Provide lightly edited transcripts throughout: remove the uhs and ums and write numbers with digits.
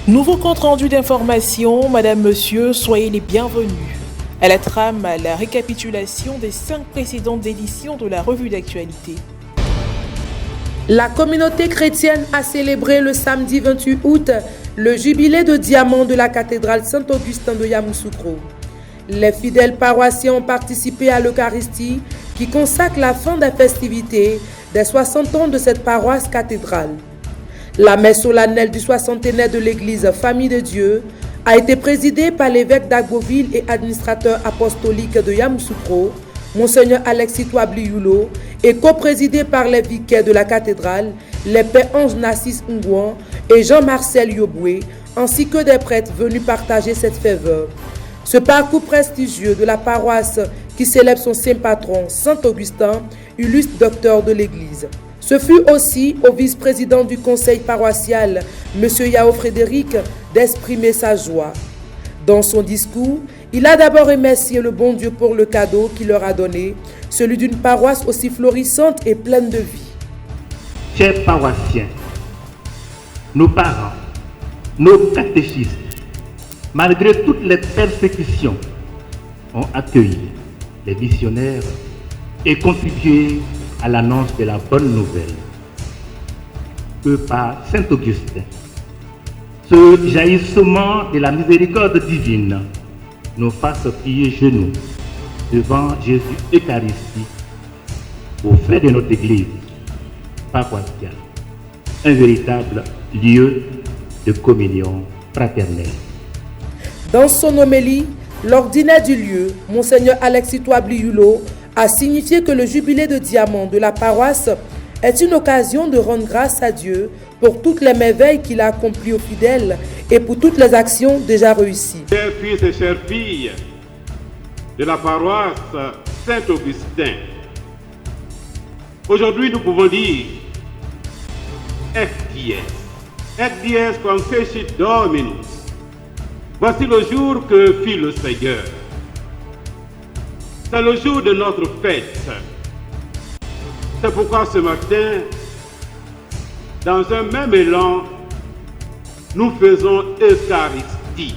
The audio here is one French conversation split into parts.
Nouveau compte rendu d'information, Madame, Monsieur, soyez les bienvenus. À la trame, la récapitulation des 5 précédentes éditions de la revue d'actualité. La communauté chrétienne a célébré le samedi 28 août le jubilé de diamant de la cathédrale Saint-Augustin de Yamoussoukro. Les fidèles paroissiens ont participé à l'Eucharistie qui consacre la fin des festivités des 60 ans de cette paroisse cathédrale. La messe solennelle du 60aire de l'église Famille de Dieu a été présidée par l'évêque d'Agboville et administrateur apostolique de Yamoussoukro, Monseigneur Alexis Touabli-Yulo, et coprésidée par les vicaires de la cathédrale, les pères Ange Nassis Ngouan et Jean-Marcel Yoboué, ainsi que des prêtres venus partager cette ferveur. Ce parcours prestigieux de la paroisse qui célèbre son saint patron, Saint-Augustin, illustre docteur de l'Église. Ce fut aussi au vice-président du conseil paroissial, M. Yao Frédéric, d'exprimer sa joie. Dans son discours, il a d'abord remercié le bon Dieu pour le cadeau qu'il leur a donné, celui d'une paroisse aussi florissante et pleine de vie. Chers paroissiens, nos parents, nos catéchistes, malgré toutes les persécutions, ont accueilli les missionnaires et contribué à l'annonce de la bonne nouvelle. Que par Saint-Augustin, ce jaillissement de la miséricorde divine nous fasse plier genoux devant Jésus Eucharistique au fait de notre Église paroissiale, un véritable lieu de communion fraternelle. Dans son homélie, l'ordinaire du lieu, Monseigneur Alexis Touabli-Yulo, a signifié que le jubilé de diamant de la paroisse est une occasion de rendre grâce à Dieu pour toutes les merveilles qu'il a accomplies aux fidèles et pour toutes les actions déjà réussies. Chers fils et chères filles de la paroisse Saint-Augustin, aujourd'hui nous pouvons dire Ec dies quam fecit Dominus. Voici le jour que fit le Seigneur. C'est le jour de notre fête. C'est pourquoi ce matin, dans un même élan, nous faisons Eucharistie.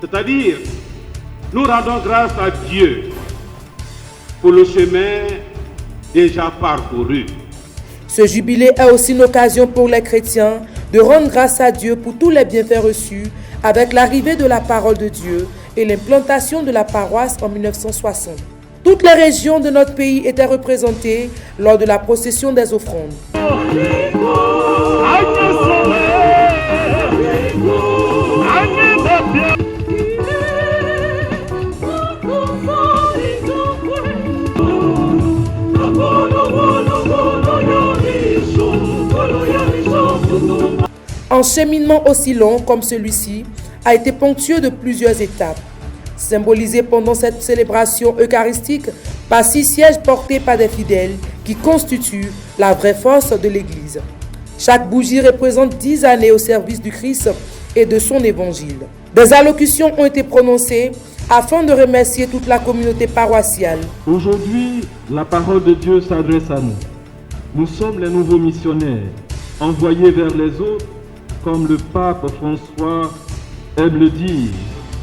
C'est-à-dire, nous rendons grâce à Dieu pour le chemin déjà parcouru. Ce jubilé est aussi une occasion pour les chrétiens de rendre grâce à Dieu pour tous les bienfaits reçus avec l'arrivée de la parole de Dieu et l'implantation de la paroisse en 1960. Toutes les régions de notre pays étaient représentées lors de la procession des offrandes. Un cheminement aussi long comme celui-ci a été ponctué de plusieurs étapes, symbolisé pendant cette célébration eucharistique par 6 sièges portés par des fidèles qui constituent la vraie force de l'Église. Chaque bougie représente 10 années au service du Christ et de son évangile. Des allocutions ont été prononcées afin de remercier toute la communauté paroissiale. Aujourd'hui, la parole de Dieu s'adresse à nous. Nous sommes les nouveaux missionnaires, envoyés vers les autres, comme le pape François aime le dire.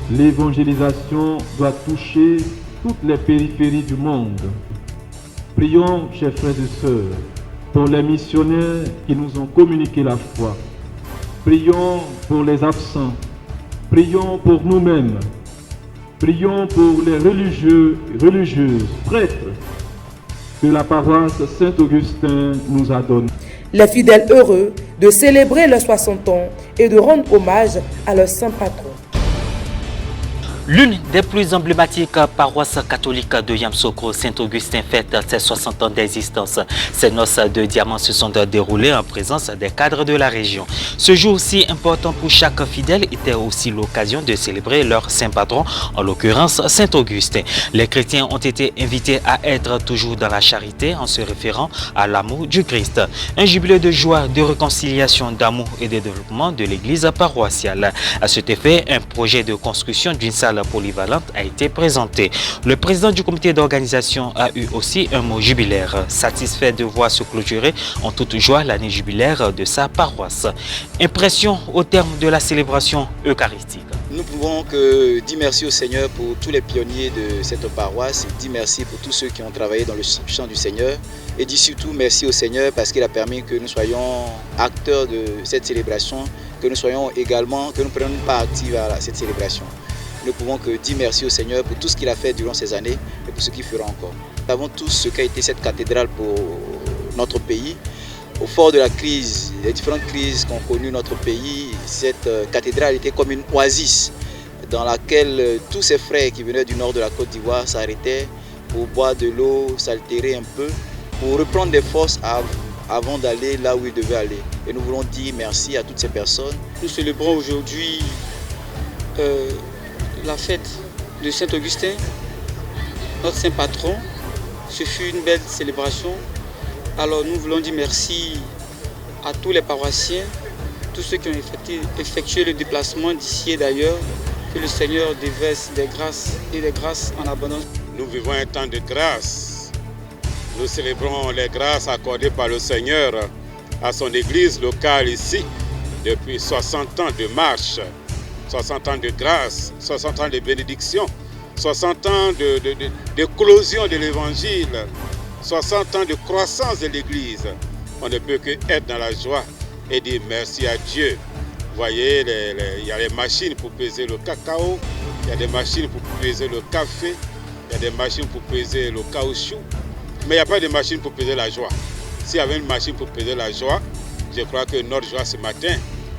L'évangélisation doit toucher toutes les périphéries du monde. Prions, chers frères et sœurs, pour les missionnaires qui nous ont communiqué la foi. Prions pour les absents. Prions pour nous-mêmes. Prions pour les religieux, religieuses, prêtres que la paroisse Saint-Augustin nous a donnés. Les fidèles heureux de célébrer leurs 60 ans et de rendre hommage à leur saint patron. L'une des plus emblématiques paroisses catholiques de Yamoussoukro, Saint-Augustin, fête ses 60 ans d'existence. Ces noces de diamants se sont déroulées en présence des cadres de la région. Ce jour si important pour chaque fidèle était aussi l'occasion de célébrer leur saint patron, en l'occurrence Saint-Augustin. Les chrétiens ont été invités à être toujours dans la charité en se référant à l'amour du Christ. Un jubilé de joie, de réconciliation, d'amour et de développement de l'église paroissiale. À cet effet, un projet de construction d'une salle salle polyvalente a été présentée. Le président du comité d'organisation a eu aussi un mot jubilaire, satisfait de voir se clôturer en toute joie l'année jubilaire de sa paroisse. Impression au terme de la célébration eucharistique. Nous ne pouvons que dire merci au Seigneur pour tous les pionniers de cette paroisse, et dire merci pour tous ceux qui ont travaillé dans le champ du Seigneur, et dire surtout merci au Seigneur parce qu'il a permis que nous soyons acteurs de cette célébration, que nous soyons également, que nous prenions part active à cette célébration. Nous ne pouvons que dire merci au Seigneur pour tout ce qu'il a fait durant ces années et pour ce qu'il fera encore. Nous savons tous ce qu'a été cette cathédrale pour notre pays. Au fort de la crise, les différentes crises qu'ont connues notre pays, cette cathédrale était comme une oasis dans laquelle tous ces frères qui venaient du nord de la Côte d'Ivoire s'arrêtaient pour boire de l'eau, s'altérer un peu, pour reprendre des forces avant d'aller là où ils devaient aller. Et nous voulons dire merci à toutes ces personnes. Nous célébrons aujourd'hui la fête de Saint-Augustin, notre saint patron. Ce fut une belle célébration. Alors nous voulons dire merci à tous les paroissiens, tous ceux qui ont effectué le déplacement d'ici et d'ailleurs, que le Seigneur déverse des grâces et des grâces en abondance. Nous vivons un temps de grâce. Nous célébrons les grâces accordées par le Seigneur à son église locale ici, depuis 60 ans de marche, 60 ans de grâce, 60 ans de bénédiction, 60 ans d'éclosion de l'évangile, 60 ans de croissance de l'Église. On ne peut que être dans la joie et dire merci à Dieu. Vous voyez, il y a les machines pour peser le cacao, il y a des machines pour peser le café, il y a des machines pour peser le caoutchouc, mais il n'y a pas de machine pour peser la joie. S'il y avait une machine pour peser la joie, je crois que notre joie ce matin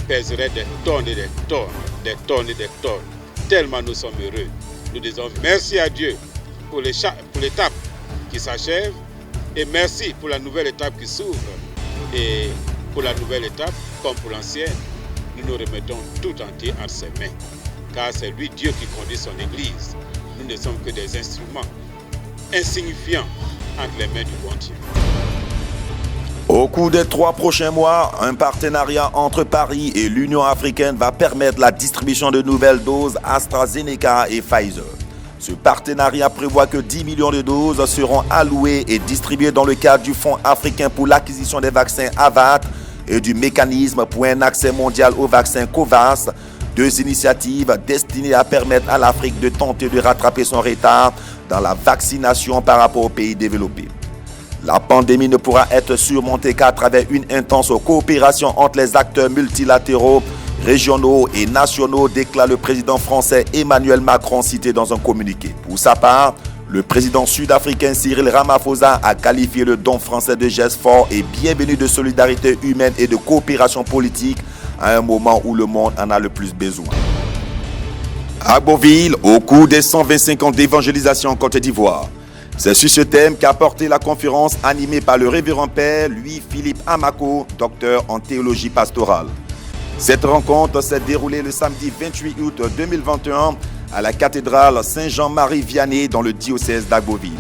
pèserait des tonnes et des tonnes, des tonnes et des tonnes. Tellement nous sommes heureux. Nous disons merci à Dieu pour l'étape qui s'achève. Et merci pour la nouvelle étape qui s'ouvre. Et pour la nouvelle étape, comme pour l'ancienne, nous nous remettons tout entier en ses mains. Car c'est lui, Dieu, qui conduit son Église. Nous ne sommes que des instruments insignifiants entre les mains du bon Dieu. Au cours des 3 prochains mois, un partenariat entre Paris et l'Union africaine va permettre la distribution de nouvelles doses AstraZeneca et Pfizer. Ce partenariat prévoit que 10 millions de doses seront allouées et distribuées dans le cadre du Fonds africain pour l'acquisition des vaccins AVAT et du mécanisme pour un accès mondial aux vaccins COVAX, 2 initiatives destinées à permettre à l'Afrique de tenter de rattraper son retard dans la vaccination par rapport aux pays développés. La pandémie ne pourra être surmontée qu'à travers une intense coopération entre les acteurs multilatéraux, régionaux et nationaux, déclare le président français Emmanuel Macron, cité dans un communiqué. Pour sa part, le président sud-africain Cyril Ramaphosa a qualifié le don français de geste fort et bienvenu de solidarité humaine et de coopération politique à un moment où le monde en a le plus besoin. À Beauville, au cours des 125 ans d'évangélisation en Côte d'Ivoire, c'est sur ce thème qu'a porté la conférence animée par le révérend père Louis-Philippe Amako, docteur en théologie pastorale. Cette rencontre s'est déroulée le samedi 28 août 2021 à la cathédrale Saint-Jean-Marie Vianney dans le diocèse d'Agboville.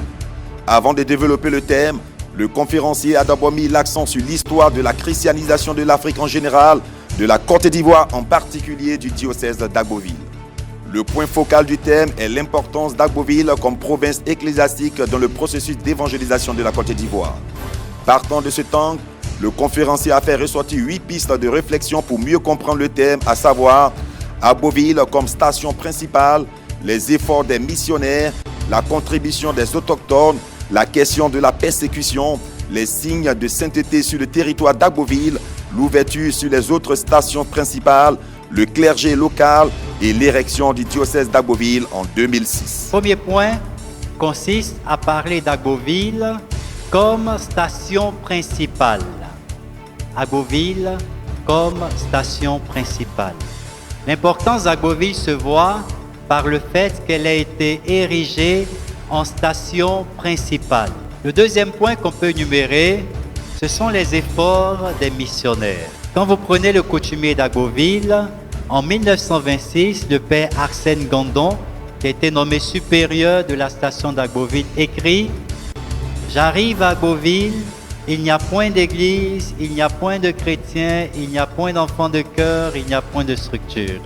Avant de développer le thème, le conférencier a d'abord mis l'accent sur l'histoire de la christianisation de l'Afrique en général, de la Côte d'Ivoire en particulier du diocèse d'Agboville. Le point focal du thème est l'importance d'Agboville comme province ecclésiastique dans le processus d'évangélisation de la Côte d'Ivoire. Partant de ce temps, le conférencier a fait ressortir 8 pistes de réflexion pour mieux comprendre le thème, à savoir Agboville comme station principale, les efforts des missionnaires, la contribution des autochtones, la question de la persécution, les signes de sainteté sur le territoire d'Agboville, l'ouverture sur les autres stations principales, le clergé local et l'érection du diocèse d'Agboville en 2006. Premier point consiste à parler d'Agboville comme station principale. Agboville comme station principale. L'importance d'Agboville se voit par le fait qu'elle a été érigée en station principale. Le deuxième point qu'on peut énumérer, ce sont les efforts des missionnaires. Quand vous prenez le coutumier d'Agboville, en 1926, le père Arsène Gandon, qui a été nommé supérieur de la station d'Agboville, écrit « J'arrive à Agboville, il n'y a point d'église, il n'y a point de chrétiens, il n'y a point d'enfants de chœur, il n'y a point de structure.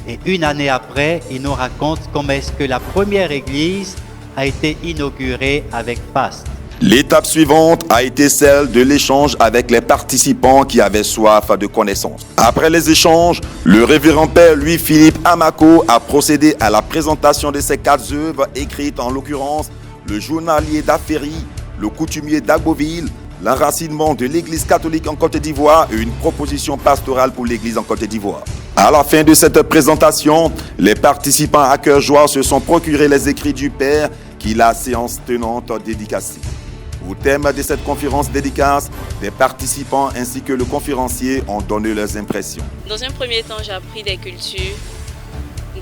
Et une année après, il nous raconte comment est-ce que la première église a été inaugurée avec faste. L'étape suivante a été celle de l'échange avec les participants qui avaient soif de connaissances. Après les échanges, le révérend père Louis-Philippe Amako a procédé à la présentation de ses 4 œuvres écrites, en l'occurrence le journalier d'Aféry, le coutumier d'Agboville, l'enracinement de l'église catholique en Côte d'Ivoire et une proposition pastorale pour l'église en Côte d'Ivoire. À la fin de cette présentation, les participants à cœur joie se sont procurés les écrits du père qui, la séance tenante, dédicacée. Au thème de cette conférence dédicace, des participants ainsi que le conférencier ont donné leurs impressions. Dans un premier temps, j'ai appris des cultures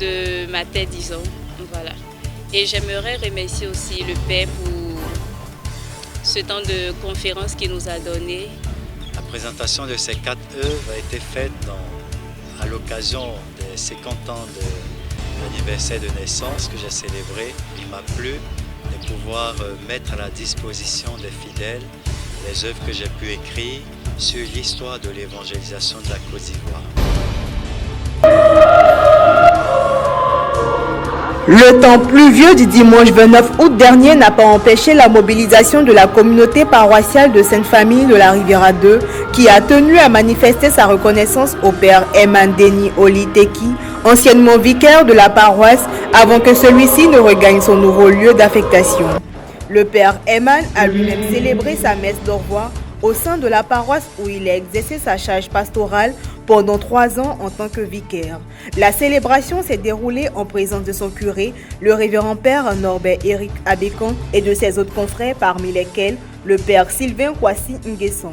de ma tête, disons. Voilà. Et j'aimerais remercier aussi le Père pour ce temps de conférence qu'il nous a donné. La présentation de ces 4 œuvres a été faite à l'occasion des 50 ans de l'anniversaire de naissance que j'ai célébré. Il m'a plu de pouvoir mettre à la disposition des fidèles les œuvres que j'ai pu écrire sur l'histoire de l'évangélisation de la Côte d'Ivoire. Le temps pluvieux du dimanche 29 août dernier n'a pas empêché la mobilisation de la communauté paroissiale de Sainte-Famille de la Riviera 2 qui a tenu à manifester sa reconnaissance au père Eman Deni Oliteki, anciennement vicaire de la paroisse, avant que celui-ci ne regagne son nouveau lieu d'affectation. Le père Eman a lui-même célébré sa messe d'au revoir au sein de la paroisse où il a exercé sa charge pastorale pendant 3 ans en tant que vicaire. La célébration s'est déroulée en présence de son curé, le révérend père Norbert Eric Abékan, et de ses autres confrères, parmi lesquels le père Sylvain Kwasi Nguesson.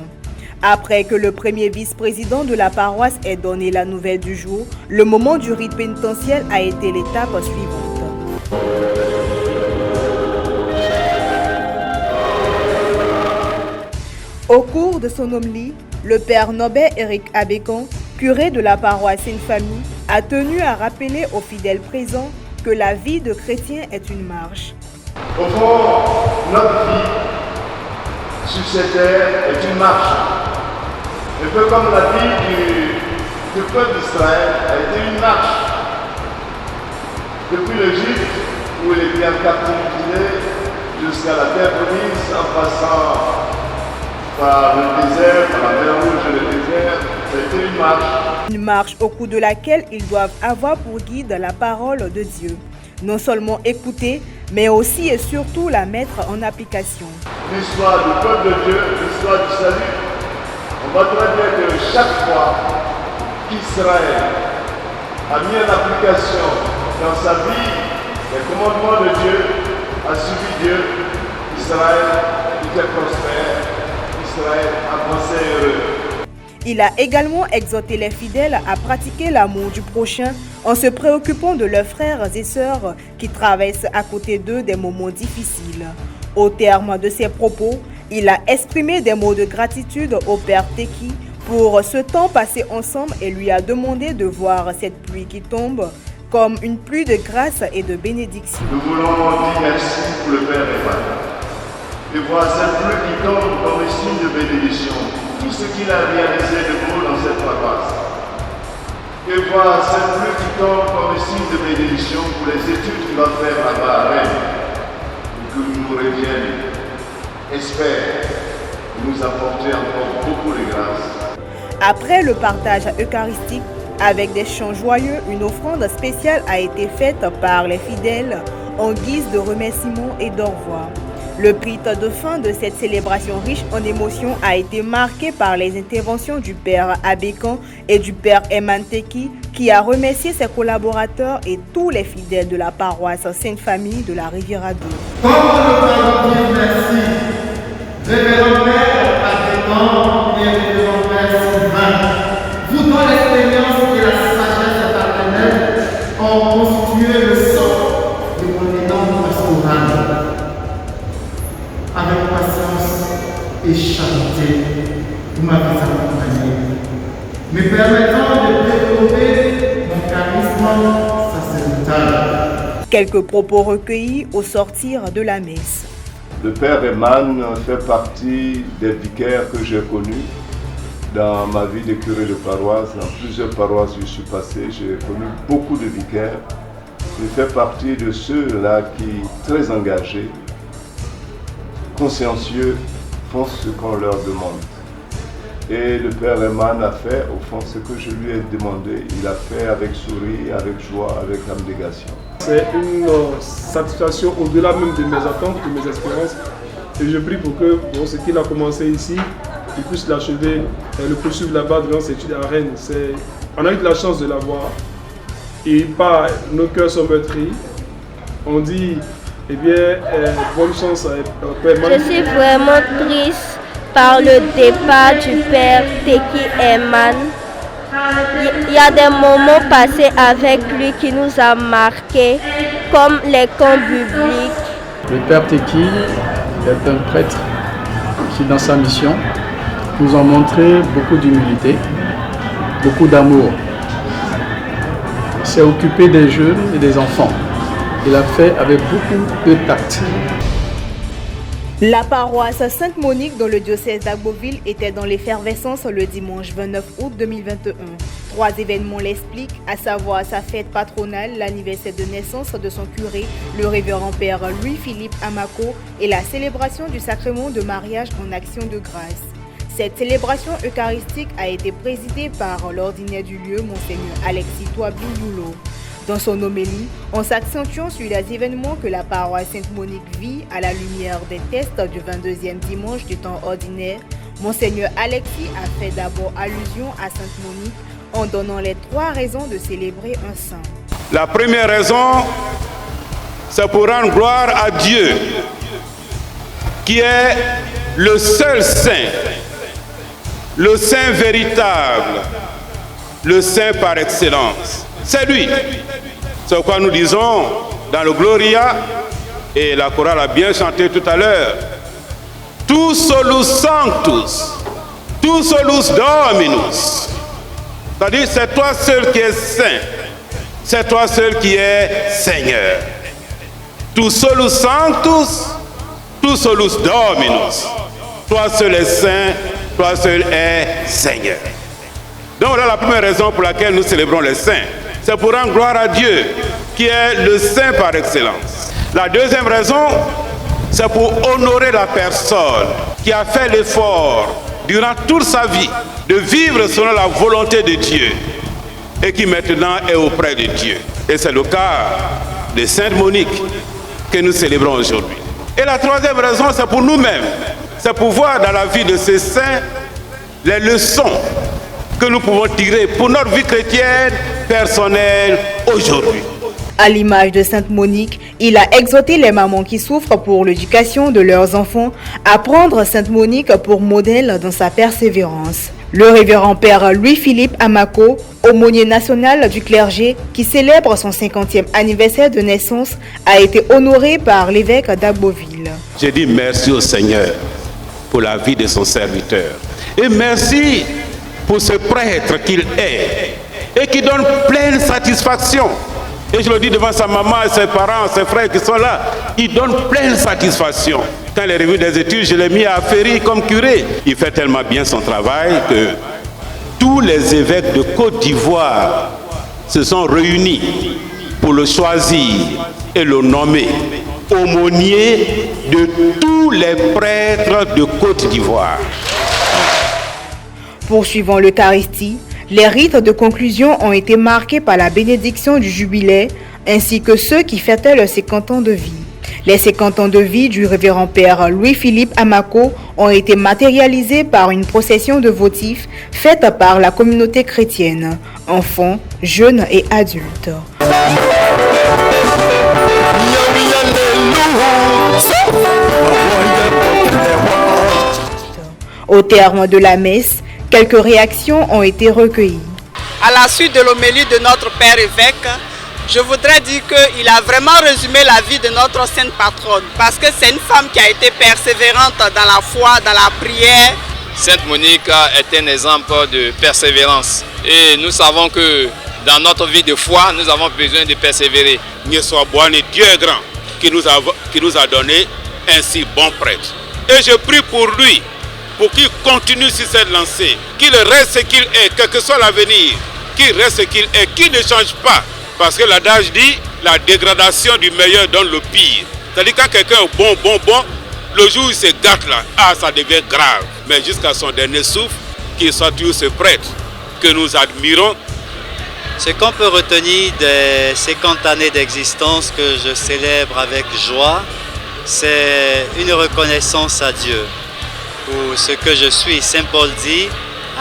Après que le premier vice-président de la paroisse ait donné la nouvelle du jour, le moment du rite pénitentiel a été l'étape suivante. Au cours de son homélie, le père Norbert Eric Abékan, curé de la paroisse Sainte-Famille, a tenu à rappeler aux fidèles présents que la vie de chrétien est une marche. Au fond, notre vie sur cette terre est une marche. Un peu comme la vie du peuple d'Israël a été une marche. Depuis l'Égypte, où il était en captivité, jusqu'à la terre promise, en passant par le désert, par la mer Rouge et le désert, c'était une marche. Une marche au cours de laquelle ils doivent avoir pour guide la parole de Dieu. Non seulement écouter, mais aussi et surtout la mettre en application. L'histoire du peuple de Dieu, l'histoire du salut, on voit très bien que chaque fois qu'Israël a mis en application dans sa vie les commandements de Dieu, a suivi Dieu, Israël était prospère, Israël avançait heureux. Il a également exhorté les fidèles à pratiquer l'amour du prochain en se préoccupant de leurs frères et sœurs qui traversent à côté d'eux des moments difficiles. Au terme de ses propos, il a exprimé des mots de gratitude au père Teki pour ce temps passé ensemble et lui a demandé de voir cette pluie qui tombe comme une pluie de grâce et de bénédiction. Nous voulons dire merci pour le père Eman. De voir cette pluie qui tombe comme un signe de bénédiction. Tout ce qu'il a réalisé de beau dans cette paroisse. Et voir cette pluie qui tombe comme un signe de bénédiction pour les études qu'il va faire là-bas à Rennes. Et que nous revienne, espère nous apporter encore beaucoup de grâce. Après le partage eucharistique, avec des chants joyeux, une offrande spéciale a été faite par les fidèles en guise de remerciement et d'au revoir. Le rite de fin de cette célébration riche en émotions a été marqué par les interventions du père Abékan et du père Eman Teki, qui a remercié ses collaborateurs et tous les fidèles de la paroisse Sainte-Famille de la Riviera 2. Comment nous allons dire merci, révérend père Abékan et révérend père Sylvain, vous dont l'expérience et la sagesse paternelle ont constitué le sang de mon énorme pastoral. Avec patience et charité, vous m'avez accompagné, me permettant de développer mon charisme sacerdotal. Quelques propos recueillis au sortir de la messe. Le père Eman fait partie des vicaires que j'ai connus Dans ma vie de curé de paroisse, dans plusieurs paroisses où je suis passé, j'ai connu beaucoup de vicaires. Je fais partie de ceux-là qui, très engagés, consciencieux, font ce qu'on leur demande. Et le Père Eman a fait, au fond, ce que je lui ai demandé. Il a fait avec sourire, avec joie, avec abnégation. C'est une satisfaction au-delà même de mes attentes, de mes espérances. Et je prie pour que ce qu'il a commencé ici, il puisse l'achever et le poursuivre là-bas durant ses études à Rennes. On a eu de la chance de l'avoir. Et pas, nos cœurs sont meurtris. On dit, eh bien, bonne chance au Père Eman. Je suis vraiment triste par le départ du Père Teki Eman. Il y a des moments passés avec lui qui nous a marqués, comme les camps bibliques. Le Père Teki est un prêtre qui, dans sa mission, nous a montré beaucoup d'humilité, beaucoup d'amour. Il s'est occupé des jeunes et des enfants. Il a fait avec beaucoup de tact. La paroisse Sainte-Monique dans le diocèse d'Agboville était dans l'effervescence le dimanche 29 août 2021. 3 événements l'expliquent, à savoir sa fête patronale, l'anniversaire de naissance de son curé, le révérend père Louis-Philippe Amako, et la célébration du sacrement de mariage en action de grâce. Cette célébration eucharistique a été présidée par l'ordinaire du lieu, Monseigneur Alexis Touabi-Youlo. Dans son homélie, en s'accentuant sur les événements que la paroisse Sainte-Monique vit à la lumière des tests du 22e dimanche du temps ordinaire, Monseigneur Alexis a fait d'abord allusion à Sainte-Monique en donnant les 3 raisons de célébrer un saint. La première raison, c'est pour rendre gloire à Dieu, qui est le seul saint, le saint véritable, le saint par excellence. C'est lui. C'est pourquoi nous disons dans le Gloria, et la chorale a bien chanté tout à l'heure, Tu solus sanctus, tu solus dominus. C'est-à-dire, c'est toi seul qui es saint, c'est toi seul qui es Seigneur. Tu solus sanctus, tu solus dominus. Toi seul es saint, toi seul es Seigneur. Donc voilà la première raison pour laquelle nous célébrons les saints. C'est pour rendre gloire à Dieu, qui est le saint par excellence. La deuxième raison, c'est pour honorer la personne qui a fait l'effort durant toute sa vie de vivre selon la volonté de Dieu et qui maintenant est auprès de Dieu. Et c'est le cas de Sainte Monique que nous célébrons aujourd'hui. Et la troisième raison, c'est pour nous-mêmes. C'est pour voir dans la vie de ces saints les leçons que nous pouvons tirer pour notre vie chrétienne personnelle aujourd'hui. À l'image de Sainte Monique, il a exhorté les mamans qui souffrent pour l'éducation de leurs enfants à prendre Sainte Monique pour modèle dans sa persévérance. Le révérend père Louis-Philippe Amako, aumônier national du clergé, qui célèbre son 50e anniversaire de naissance, a été honoré par l'évêque d'Agboville. Je dis merci au Seigneur pour la vie de son serviteur. Et merci pour ce prêtre qu'il est et qui donne pleine satisfaction. Et je le dis devant sa maman et ses parents, ses frères qui sont là, il donne pleine satisfaction. Quand il est revenu des études, je l'ai mis à Ferry comme curé. Il fait tellement bien son travail que tous les évêques de Côte d'Ivoire se sont réunis pour le choisir et le nommer aumônier de tous les prêtres de Côte d'Ivoire. Poursuivant l'Eucharistie, les rites de conclusion ont été marqués par la bénédiction du jubilé, ainsi que ceux qui fêtaient leurs 50 ans de vie. Les 50 ans de vie du révérend père Louis-Philippe Amako ont été matérialisés par une procession de votifs faite par la communauté chrétienne, enfants, jeunes et adultes. Au terme de la messe, quelques réactions ont été recueillies. À la suite de l'homélie de notre père évêque, je voudrais dire qu'il a vraiment résumé la vie de notre sainte patronne, parce que c'est une femme qui a été persévérante dans la foi, dans la prière. Sainte Monique est un exemple de persévérance. Et nous savons que dans notre vie de foi, nous avons besoin de persévérer. Dieu soit bon et Dieu est grand, qui nous a donné un si bon prêtre. Et je prie pour lui, pour qu'il continue sur cette lancée, qu'il reste ce qu'il est, quel que soit l'avenir, qu'il reste ce qu'il est, qu'il ne change pas. Parce que l'adage dit, la dégradation du meilleur donne le pire. C'est-à-dire quand quelqu'un est bon, le jour où il se gâte là, ça devient grave. Mais jusqu'à son dernier souffle, qu'il soit toujours ce prêtre que nous admirons. Ce qu'on peut retenir des 50 années d'existence que je célèbre avec joie, c'est une reconnaissance à Dieu pour ce que je suis. Saint Paul dit,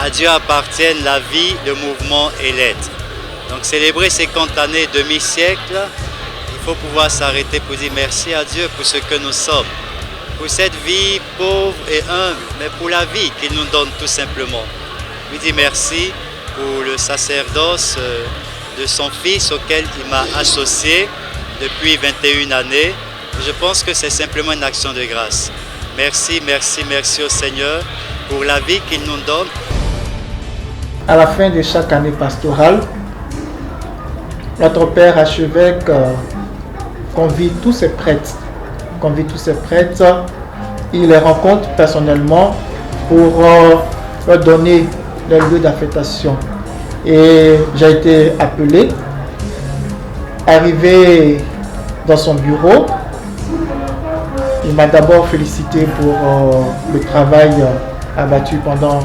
à Dieu appartiennent la vie, le mouvement et l'être. Donc célébrer 50 années, demi-siècle, il faut pouvoir s'arrêter pour dire merci à Dieu pour ce que nous sommes, pour cette vie pauvre et humble, mais pour la vie qu'il nous donne tout simplement. Je lui dis merci pour le sacerdoce de son fils auquel il m'a associé depuis 21 années. Je pense que c'est simplement une action de grâce. Merci, merci, merci au Seigneur pour la vie qu'il nous donne. À la fin de chaque année pastorale, notre Père archevêque convie tous ses prêtres. Il les rencontre personnellement pour leur donner le lieu d'affectation. Et j'ai été appelé, arrivé dans son bureau. Il m'a d'abord félicité pour le travail abattu pendant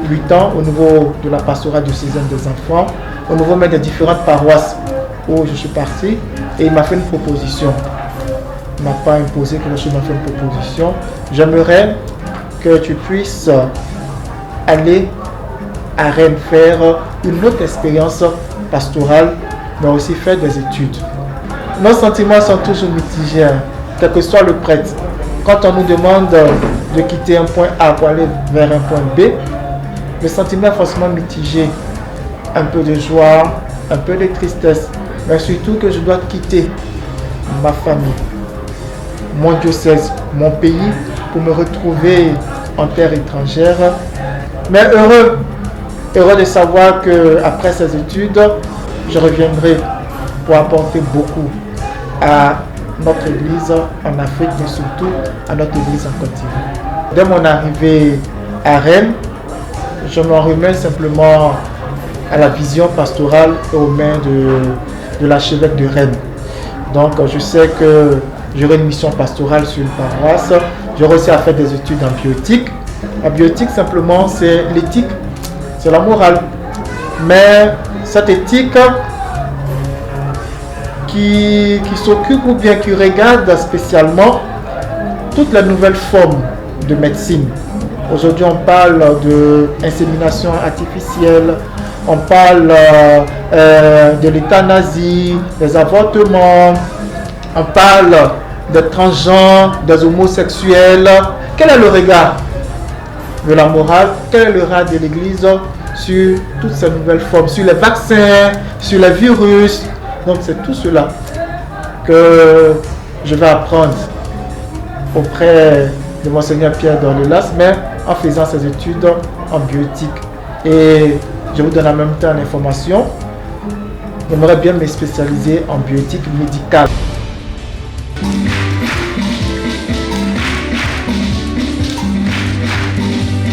8 ans au niveau de la pastorale diocésaine des enfants, au niveau même des différentes paroisses où je suis parti, et il m'a fait une proposition. Il ne m'a pas imposé quelque chose, il m'a fait une proposition. J'aimerais que tu puisses aller à Rennes faire une autre expérience pastorale, mais aussi faire des études. Nos sentiments sont toujours mitigés, quel que soit le prêtre. Quand on nous demande de quitter un point A pour aller vers un point B, le sentiment est forcément mitigé. Un peu de joie, un peu de tristesse, mais surtout que je dois quitter ma famille, mon diocèse, mon pays, pour me retrouver en terre étrangère. Mais heureux de savoir qu'après ces études, je reviendrai pour apporter beaucoup à notre Église en Afrique, mais surtout à notre Église en continent. Dès mon arrivée à Rennes, je m'en remets simplement à la vision pastorale et aux mains de l'archevêque de Rennes. Donc je sais que j'aurai une mission pastorale sur une paroisse. J'aurai aussi à faire des études en bioéthique. La bioéthique simplement c'est l'éthique, c'est la morale. Mais cette éthique qui s'occupe ou bien qui regarde spécialement toutes les nouvelles formes de médecine. Aujourd'hui, on parle d'insémination artificielle, on parle de l'euthanasie, des avortements, on parle des transgenres, des homosexuels. Quel est le regard de la morale? Quel est le regard de l'Église sur toutes ces nouvelles formes, sur les vaccins, sur les virus? Donc c'est tout cela que je vais apprendre auprès de Monseigneur Pierre Dornelas, mais en faisant ces études en bioéthique. Et je vous donne en même temps l'information. J'aimerais bien me spécialiser en bioéthique médicale.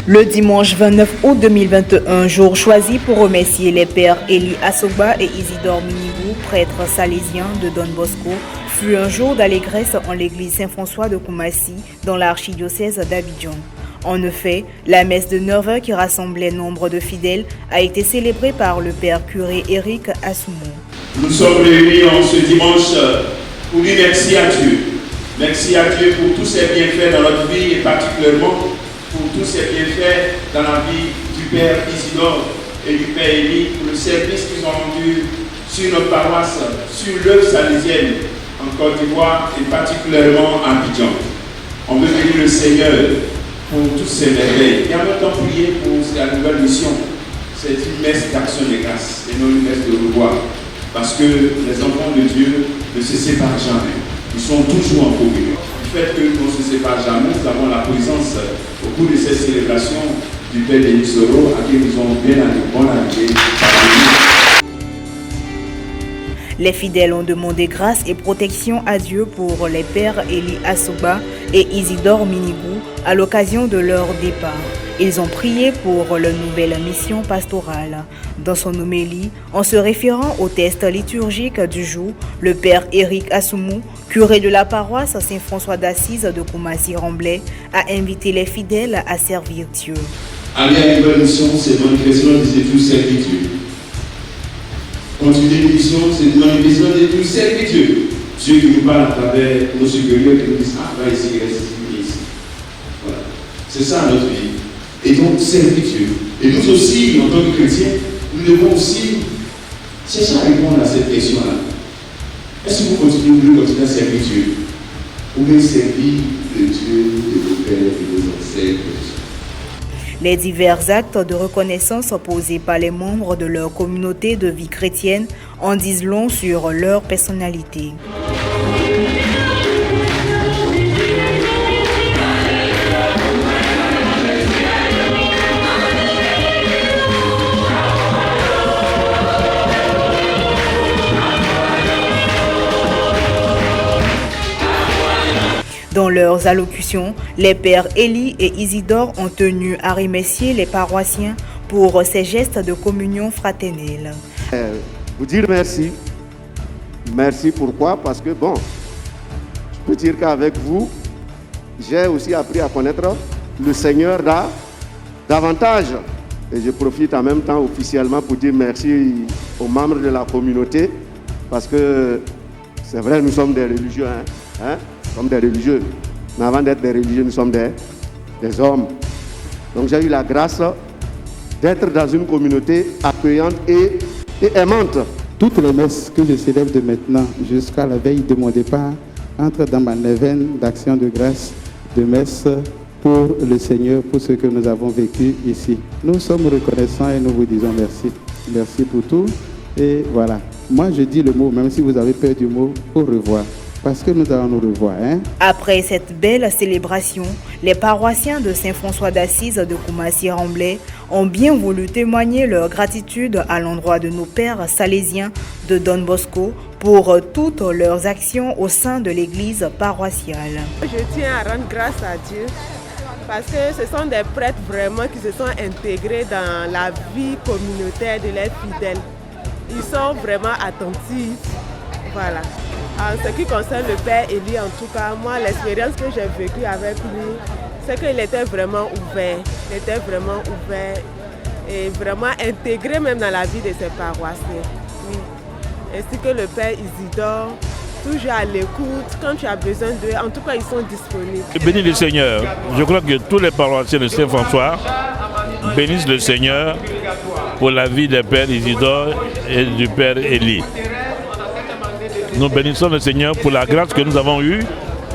Le dimanche 29 août 2021, jour choisi pour remercier les pères Élie Assoba et Isidore Minigou, prêtres salésiens de Don Bosco, fut un jour d'allégresse en l'église Saint-François de Koumassi, dans l'archidiocèse d'Abidjan. En effet, la messe de 9h qui rassemblait nombre de fidèles a été célébrée par le père curé Éric Assoumou. Nous sommes réunis en ce dimanche pour dire merci à Dieu. Merci à Dieu pour tous ses bienfaits dans notre vie et particulièrement pour tous ces bienfaits dans la vie du Père Isidore et du Père Élie, pour le service qu'ils ont rendu sur notre paroisse, sur l'œuvre salésienne en Côte d'Ivoire et particulièrement à Abidjan. On veut bénir le Seigneur pour toutes ces merveilles et en même temps prier pour la nouvelle mission. C'est une messe d'action de grâce et non une messe de revoir, parce que les enfants de Dieu ne se séparent jamais. Ils sont toujours en communion. Du fait que nous ne se séparons jamais, nous avons la présence au cours de ces célébrations du Père Denis Soro, à qui nous avons bien bon arrivé. Les fidèles ont demandé grâce et protection à Dieu pour les pères Élie Assoba et Isidore Minigou à l'occasion de leur départ. Ils ont prié pour leur nouvelle mission pastorale. Dans son homélie, en se référant au texte liturgique du jour, le père Éric Assoumou, curé de la paroisse Saint-François d'Assise de Koumassi-Remblai, a invité les fidèles à servir Dieu. Aller à une nouvelle mission, c'est manifestation de ces tous servitudes. Continuer une mission, c'est une manifestation de tous servitudes. Dieu qui nous parle à travers nos supérieurs qui nous disent va ici, reste ici. Voilà. C'est ça notre vie. Et donc, servitude. Et nous aussi, en tant que chrétiens, nous devons aussi chercher à répondre à cette question-là. Est-ce que vous continuez à servitude ou bien servir le Dieu de nos pères et de nos ancêtres? Les divers actes de reconnaissance posés par les membres de leur communauté de vie chrétienne en disent long sur leur personnalité. Dans leurs allocutions, les pères Élie et Isidore ont tenu à remercier les paroissiens pour ces gestes de communion fraternelle. Vous dire merci. Merci pourquoi? Parce que bon, je peux dire qu'avec vous, j'ai aussi appris à connaître le Seigneur davantage. Et je profite en même temps officiellement pour dire merci aux membres de la communauté parce que c'est vrai, nous sommes des religieux. Nous sommes des religieux. Mais avant d'être des religieux, nous sommes des hommes. Donc j'ai eu la grâce d'être dans une communauté accueillante et aimante. Toutes les messes que je célèbre de maintenant jusqu'à la veille de mon départ entrent dans ma neuvaine d'action de grâce, de messe pour le Seigneur, pour ce que nous avons vécu ici. Nous sommes reconnaissants et nous vous disons merci. Merci pour tout. Et voilà. Moi, je dis le mot, même si vous avez peur du mot, au revoir. Parce que nous allons nous revoir. Après cette belle célébration, les paroissiens de Saint-François d'Assise de Koumassi-Remblai ont bien voulu témoigner leur gratitude à l'endroit de nos pères salésiens de Don Bosco pour toutes leurs actions au sein de l'église paroissiale. Je tiens à rendre grâce à Dieu parce que ce sont des prêtres vraiment qui se sont intégrés dans la vie communautaire de leurs fidèles. Ils sont vraiment attentifs. Voilà. En ce qui concerne le père Élie, en tout cas, moi, l'expérience que j'ai vécue avec lui, c'est qu'il était vraiment ouvert. Il était vraiment ouvert et vraiment intégré même dans la vie de ses paroissiens. Oui. Ainsi que le père Isidore, toujours à l'écoute, quand tu as besoin d'eux, en tout cas, ils sont disponibles. Bénis le Seigneur. Je crois que tous les paroissiens de Saint-François bénissent le Seigneur pour la vie des pères Isidore et du père Élie. Nous bénissons le Seigneur pour la grâce que nous avons eue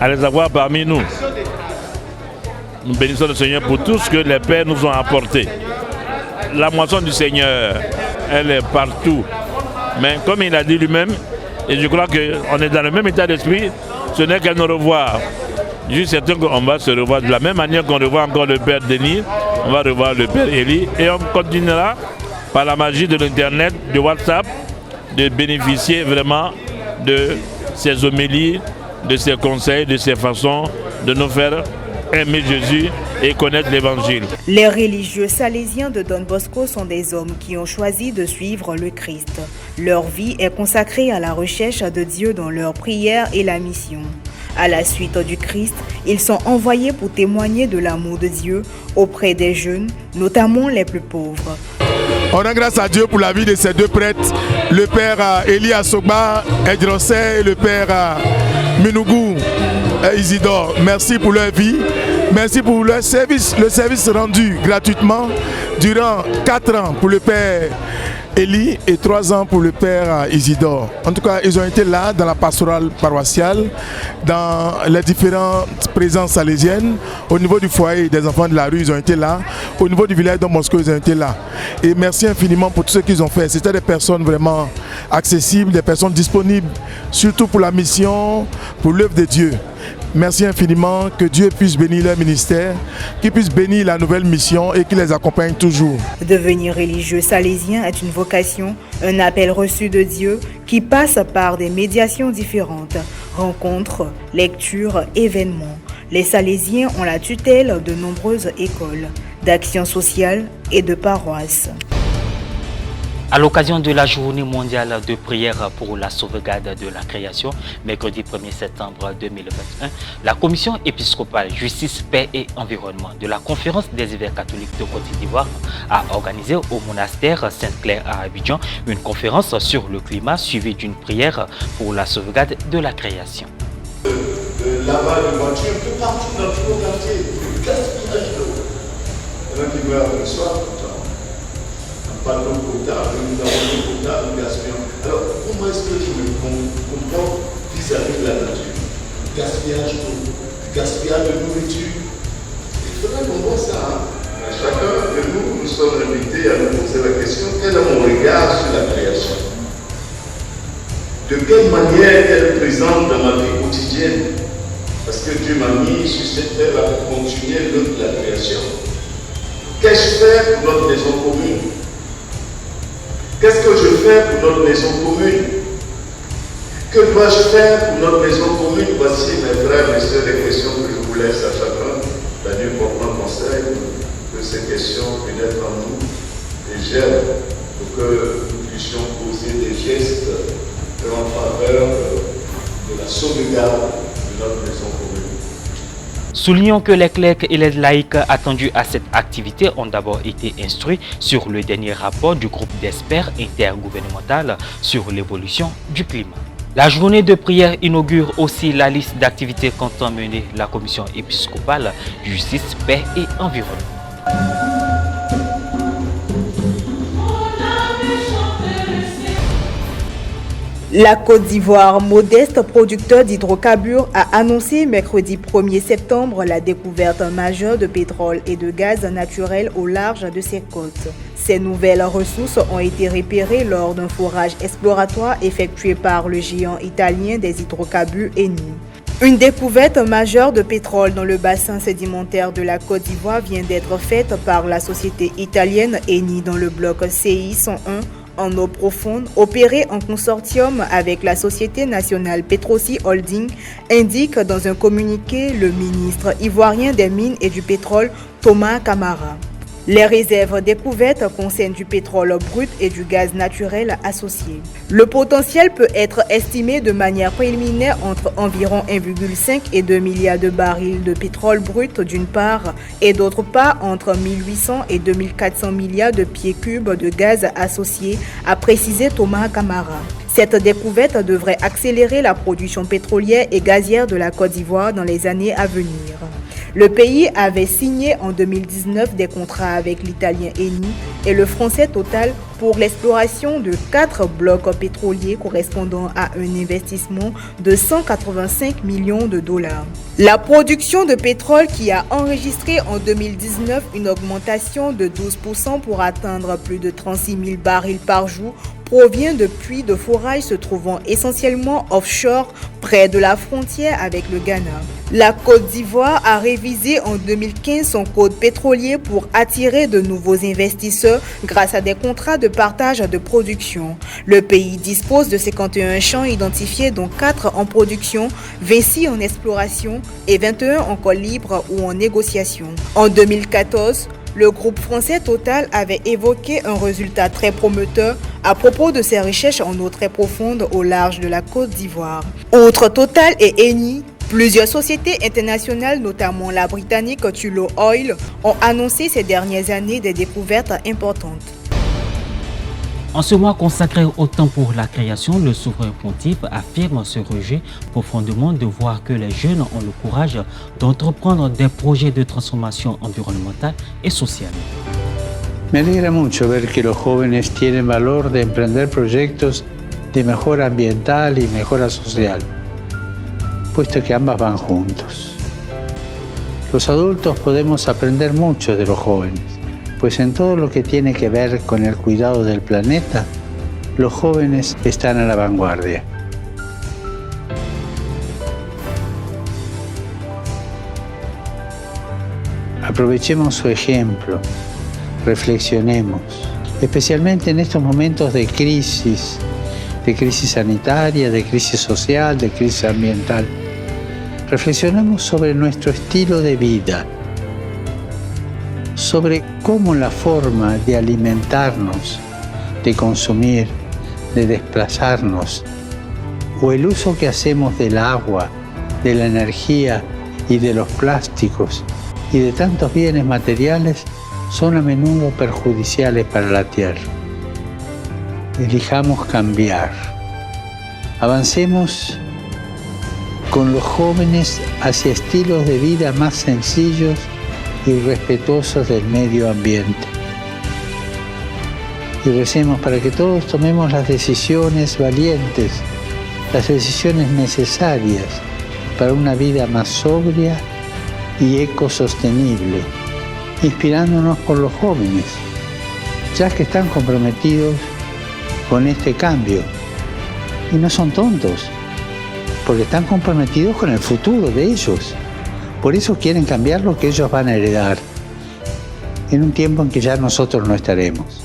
à les avoir parmi nous. Nous bénissons le Seigneur pour tout ce que les pères nous ont apporté. La moisson du Seigneur, elle est partout. Mais comme il a dit lui-même, et je crois qu'on est dans le même état d'esprit, ce n'est qu'à nous revoir. Je suis certain qu'on va se revoir de la même manière qu'on revoit encore le père Denis, on va revoir le père Élie, et on continuera par la magie de l'Internet, de WhatsApp, de bénéficier vraiment de ses homélies, de ses conseils, de ses façons de nous faire aimer Jésus et connaître l'Évangile. Les religieux salésiens de Don Bosco sont des hommes qui ont choisi de suivre le Christ. Leur vie est consacrée à la recherche de Dieu dans leur prière et la mission. À la suite du Christ, ils sont envoyés pour témoigner de l'amour de Dieu auprès des jeunes, notamment les plus pauvres. On rend grâce à Dieu pour la vie de ces deux prêtres, le père Élie Assoba et le père Minougou Isidore. Merci pour leur vie, merci pour leur service, le service rendu gratuitement durant 4 ans pour le père Élie et 3 ans pour le père Isidore. En tout cas, ils ont été là dans la pastorale paroissiale, dans les différentes présences salésiennes. Au niveau du foyer des enfants de la rue, ils ont été là. Au niveau du village de Moscou, ils ont été là. Et merci infiniment pour tout ce qu'ils ont fait. C'était des personnes vraiment accessibles, des personnes disponibles, surtout pour la mission, pour l'œuvre de Dieu. Merci infiniment, que Dieu puisse bénir leur ministère, qu'il puisse bénir la nouvelle mission et qu'il les accompagne toujours. Devenir religieux salésien est une vocation, un appel reçu de Dieu qui passe par des médiations différentes, rencontres, lectures, événements. Les Salésiens ont la tutelle de nombreuses écoles, d'action sociale et de paroisses. À l'occasion de la journée mondiale de prière pour la sauvegarde de la création, mercredi 1er septembre 2021, la commission épiscopale Justice, Paix et Environnement de la Conférence des évêques catholiques de Côte d'Ivoire a organisé au monastère Sainte-Claire à Abidjan une conférence sur le climat suivie d'une prière pour la sauvegarde de la création. Lavage de voitures un peu partout dans tous nos quartiers, le gaspillage d'eau. Il y en a qui meurent le soir, pas d'eau potable, nous avons l'eau potable, nous gaspillons. Alors, comment est-ce que je me comprends vis-à-vis de la nature? Gaspillage d'eau, gaspillage de nourriture. Il faudrait qu'on voit ça. Hein? Chacun de nous sommes invités à nous poser la question, quel est mon regard sur la création? De quelle manière elle est présente dans ma vie quotidienne? Parce que Dieu m'a mis sur cette terre pour continuer l'œuvre de la création. Qu'est-ce que je fais pour notre maison commune? Qu'est-ce que je fais pour notre maison commune? Que dois-je faire pour notre maison commune? Voici mes frères, mes soeurs, les questions que je vous laisse à chacun. La Dieu porte un conseil que ces questions pénètrent en nous et gèrent pour que nous puissions poser des gestes en faveur de la sauvegarde de notre maison commune. Soulignons que les clercs et les laïcs attendus à cette activité ont d'abord été instruits sur le dernier rapport du groupe d'experts intergouvernemental sur l'évolution du climat. La journée de prière inaugure aussi la liste d'activités qu'entend mener la commission épiscopale Justice, Paix et Environnement. La Côte d'Ivoire, modeste producteur d'hydrocarbures, a annoncé mercredi 1er septembre la découverte majeure de pétrole et de gaz naturel au large de ses côtes. Ces nouvelles ressources ont été repérées lors d'un forage exploratoire effectué par le géant italien des hydrocarbures Eni. Une découverte majeure de pétrole dans le bassin sédimentaire de la Côte d'Ivoire vient d'être faite par la société italienne Eni dans le bloc CI 101 en eau profonde, opéré en consortium avec la Société nationale Petrosi Holding, indique dans un communiqué le ministre ivoirien des Mines et du Pétrole, Thomas Camara. Les réserves découvertes concernent du pétrole brut et du gaz naturel associé. Le potentiel peut être estimé de manière préliminaire entre environ 1,5 et 2 milliards de barils de pétrole brut d'une part et d'autre part entre 1800 et 2400 milliards de pieds cubes de gaz associé, a précisé Thomas Camara. Cette découverte devrait accélérer la production pétrolière et gazière de la Côte d'Ivoire dans les années à venir. Le pays avait signé en 2019 des contrats avec l'italien Eni et le français Total pour l'exploration de 4 blocs pétroliers correspondant à un investissement de 185 millions de dollars. La production de pétrole qui a enregistré en 2019 une augmentation de 12% pour atteindre plus de 36 000 barils par jour provient de puits de forage se trouvant essentiellement offshore près de la frontière avec le Ghana. La Côte d'Ivoire a révisé en 2015 son code pétrolier pour attirer de nouveaux investisseurs grâce à des contrats de partage de production. Le pays dispose de 51 champs identifiés dont 4 en production, 26 en exploration et 21 encore libres ou en négociation. En 2014, le groupe français Total avait évoqué un résultat très prometteur à propos de ses recherches en eau très profonde au large de la Côte d'Ivoire. Outre Total et Eni, plusieurs sociétés internationales, notamment la britannique Tullow Oil, ont annoncé ces dernières années des découvertes importantes. En ce mois consacré au temps pour la création, le souverain pontife affirme ce rejet profondément de voir que les jeunes ont le courage d'entreprendre des projets de transformation environnementale et sociale. Me alegra mucho ver que los jóvenes tienen valor de emprender proyectos de mejora ambiental y mejora social, puesto que ambas van juntos. Los adultos podemos aprender mucho de los jóvenes, pues en todo lo que tiene que ver con el cuidado del planeta, los jóvenes están a la vanguardia. Aprovechemos su ejemplo, reflexionemos, especialmente en estos momentos de crisis sanitaria, de crisis social, de crisis ambiental. Reflexionemos sobre nuestro estilo de vida, sobre cómo la forma de alimentarnos, de consumir, de desplazarnos, o el uso que hacemos del agua, de la energía y de los plásticos y de tantos bienes materiales son a menudo perjudiciales para la tierra. Elijamos cambiar. Avancemos con los jóvenes hacia estilos de vida más sencillos y respetuosos del medio ambiente. Y recemos para que todos tomemos las decisiones valientes, las decisiones necesarias para una vida más sobria y ecosostenible, inspirándonos por los jóvenes, ya que están comprometidos con este cambio. Y no son tontos, porque están comprometidos con el futuro de ellos. Por eso quieren cambiar lo que ellos van a heredar, en un tiempo en que ya nosotros no estaremos.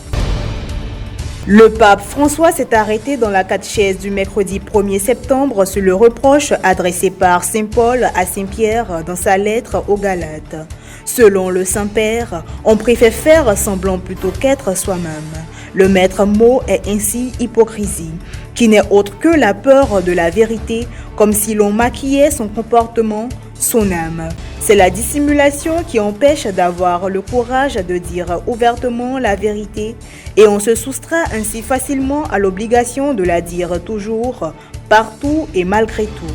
Le pape François s'est arrêté dans la catéchèse du mercredi 1er septembre sur le reproche adressé par Saint Paul à Saint Pierre dans sa lettre aux Galates. Selon le Saint-Père, on préfère faire semblant plutôt qu'être soi-même. Le maître mot est ainsi hypocrisie, qui n'est autre que la peur de la vérité, comme si l'on maquillait son comportement, son âme. C'est la dissimulation qui empêche d'avoir le courage de dire ouvertement la vérité et on se soustrait ainsi facilement à l'obligation de la dire toujours, partout et malgré tout.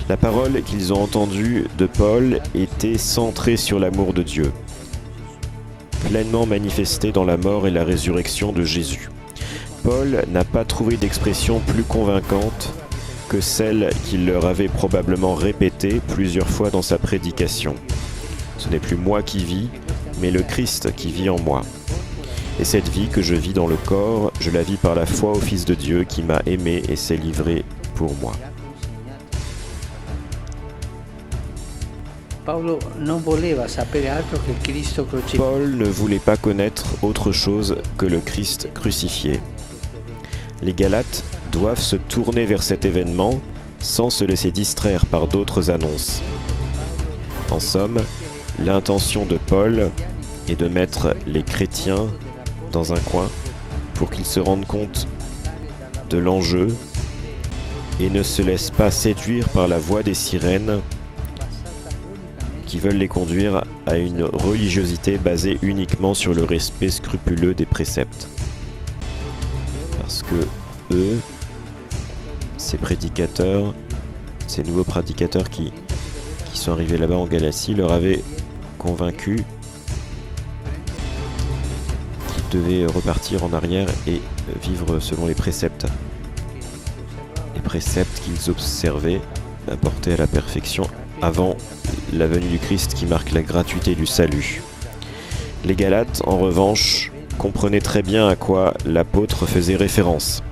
La parole qu'ils ont entendue de Paul était centrée sur l'amour de Dieu, pleinement manifesté dans la mort et la résurrection de Jésus. Paul n'a pas trouvé d'expression plus convaincante que celle qu'il leur avait probablement répétée plusieurs fois dans sa prédication. Ce n'est plus moi qui vis, mais le Christ qui vit en moi. Et cette vie que je vis dans le corps, je la vis par la foi au Fils de Dieu qui m'a aimé et s'est livré pour moi. Paul ne voulait pas connaître autre chose que le Christ crucifié. Les Galates doivent se tourner vers cet événement sans se laisser distraire par d'autres annonces. En somme, l'intention de Paul est de mettre les chrétiens dans un coin pour qu'ils se rendent compte de l'enjeu et ne se laissent pas séduire par la voix des sirènes qui veulent les conduire à une religiosité basée uniquement sur le respect scrupuleux des préceptes. Parce que eux, ces prédicateurs, ces nouveaux prédicateurs qui sont arrivés là-bas en Galatie, leur avaient convaincu qu'ils devaient repartir en arrière et vivre selon les préceptes. Les préceptes qu'ils observaient apportés à la perfection avant la venue du Christ qui marque la gratuité du salut. Les Galates, en revanche, comprenaient très bien à quoi l'apôtre faisait référence.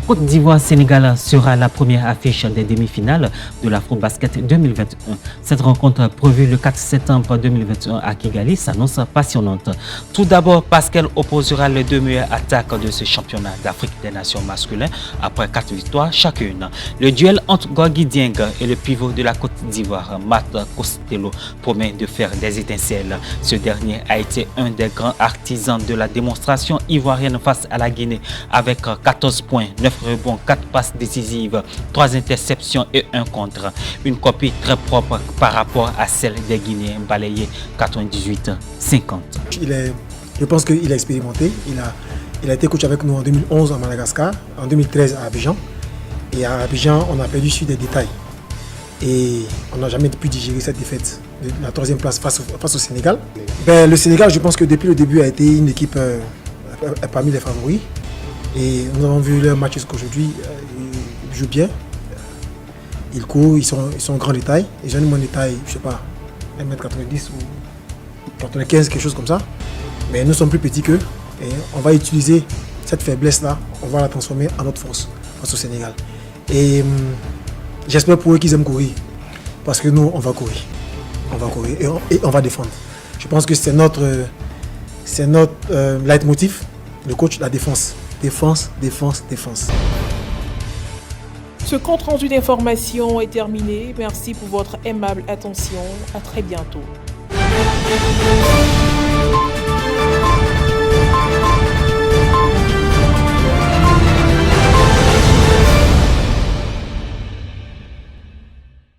Côte d'Ivoire-Sénégal sera la première affiche des demi-finales de l'Afro-Basket 2021. Cette rencontre prévue le 4 septembre 2021 à Kigali s'annonce passionnante. Tout d'abord parce qu'elle opposera les deux meilleures attaques de ce championnat d'Afrique des nations masculins après 4 victoires chacune. Le duel entre Gorgui Dieng et le pivot de la Côte d'Ivoire, Matt Costello, promet de faire des étincelles. Ce dernier a été un des grands artisans de la démonstration ivoirienne face à la Guinée avec 14 points, 9 rebonds, 4 passes décisives, 3 interceptions et 1 contre. Une copie très propre par rapport à celle des Guinéens balayés 98-50. Je pense qu'il a expérimenté. Il a été coach avec nous en 2011 à Madagascar, en 2013 à Abidjan. Et à Abidjan, on a perdu sur des détails. Et on n'a jamais pu digérer cette défaite de la 3e place face au Sénégal. Le Sénégal, je pense que depuis le début, a été une équipe parmi les favoris. Et nous avons vu leur match jusqu'aujourd'hui, ils jouent bien, ils courent, ils sont grands de taille, ils ont une bonne taille, je sais pas, 1m90 ou 95, quelque chose comme ça. Mais nous sommes plus petits qu'eux et on va utiliser cette faiblesse-là, on va la transformer en notre force face au Sénégal. Et j'espère pour eux qu'ils aiment courir, parce que nous, on va courir. on va courir et on va défendre. Je pense que c'est notre leitmotiv, le coach, la défense. Défense, défense, défense. Ce compte rendu d'information est terminé. Merci pour votre aimable attention. À très bientôt.